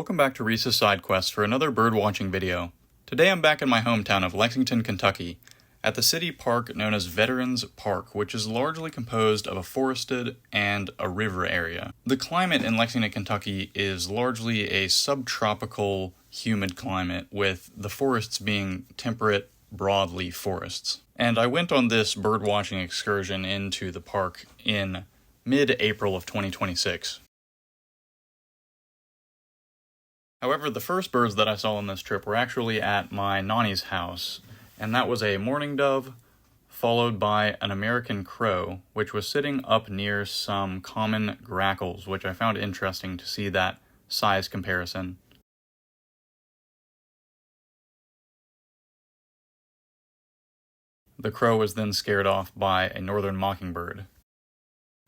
Welcome back to Reese's Sidequests for another birdwatching video. Today I'm back in my hometown of Lexington, Kentucky, at the city park known as Veterans Park, which is largely composed of a forested and a river area. The climate in Lexington, Kentucky is largely a subtropical, humid climate, with the forests being temperate, broadleaf forests. And I went on this birdwatching excursion into the park in mid-April of 2026. However, the first birds that I saw on this trip were actually at my nanny's house, and that was a mourning dove, followed by an American crow, which was sitting up near some common grackles, which I found interesting to see that size comparison. The crow was then scared off by a northern mockingbird.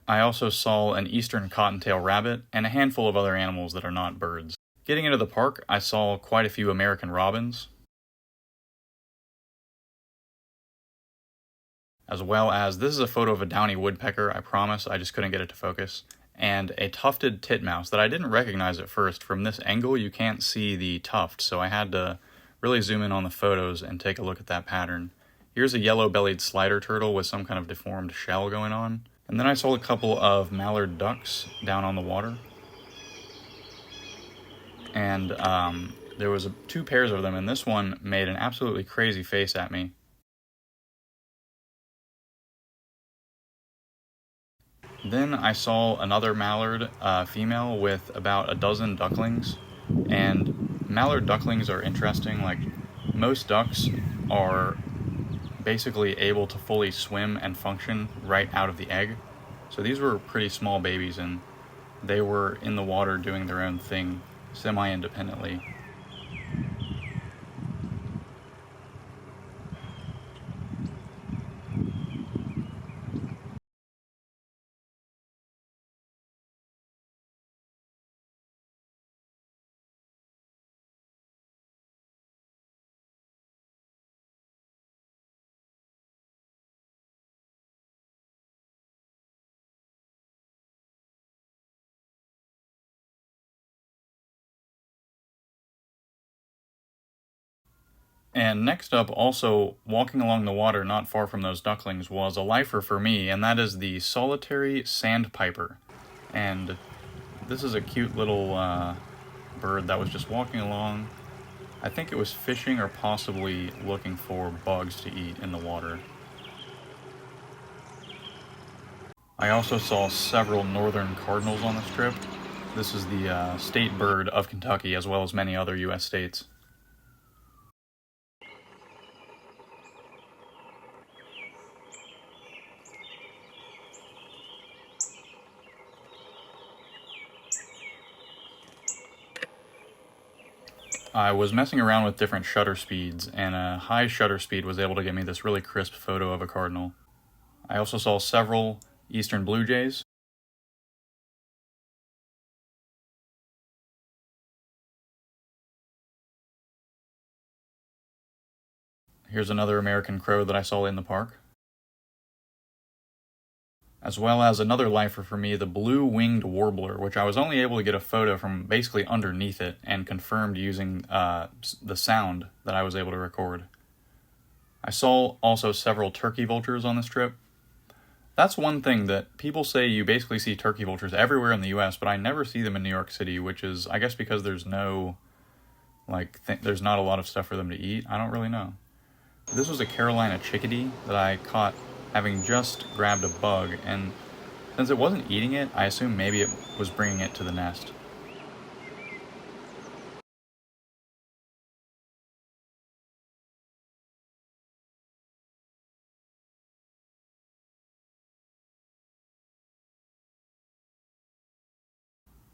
I also saw an eastern cottontail rabbit and a handful of other animals that are not birds. Getting into the park, I saw quite a few American robins, as well as, this is a photo of a downy woodpecker, I promise, I just couldn't get it to focus, and a tufted titmouse that I didn't recognize at first. From this angle, you can't see the tuft, so I had to really zoom in on the photos and take a look at that pattern. Here's a yellow-bellied slider turtle with some kind of deformed shell going on. And then I saw a couple of mallard ducks down on the water. And there was two pairs of them, and this one made an absolutely crazy face at me. Then I saw another mallard female with about a dozen ducklings, and mallard ducklings are interesting. Like, most ducks are basically able to fully swim and function right out of the egg. So these were pretty small babies, and they were in the water doing their own thing semi-independently. And next up, also walking along the water not far from those ducklings, was a lifer for me, and that is the solitary sandpiper. And this is a cute little bird that was just walking along. I think it was fishing or possibly looking for bugs to eat in the water. I also saw several northern cardinals on this trip. This is the state bird of Kentucky, as well as many other U.S. states. I was messing around with different shutter speeds, and a high shutter speed was able to give me this really crisp photo of a cardinal. I also saw several eastern blue jays. Here's another American crow that I saw in the park. As well as another lifer for me, the blue-winged warbler, which I was only able to get a photo from basically underneath it and confirmed using the sound that I was able to record. I saw also several turkey vultures on this trip. That's one thing that people say, you basically see turkey vultures everywhere in the US, but I never see them in New York City, which is, I guess, because there's no, there's not a lot of stuff for them to eat. I don't really know. This was a Carolina chickadee that I caught having just grabbed a bug, and since it wasn't eating it, I assume maybe it was bringing it to the nest.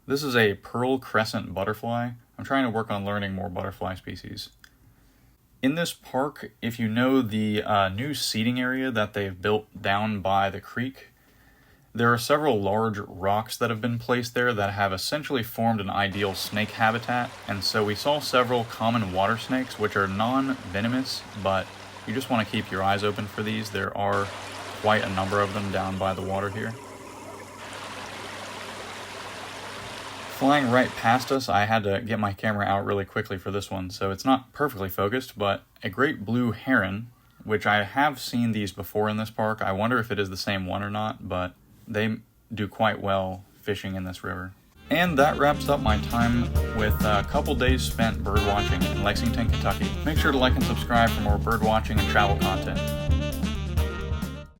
This is a pearl crescent butterfly. I'm trying to work on learning more butterfly species. In this park, if you know the new seating area that they've built down by the creek, there are several large rocks that have been placed there that have essentially formed an ideal snake habitat, and so we saw several common water snakes, which are non-venomous, but you just want to keep your eyes open for these. There are quite a number of them down by the water here. flying right past us. I had to get my camera out really quickly for this one, so it's not perfectly focused, but a great blue heron, which I have seen these before in this park. I wonder if it is the same one or not, but they do quite well fishing in this river. And that wraps up my time with a couple days spent birdwatching in Lexington, Kentucky. Make sure to like and subscribe for more birdwatching and travel content.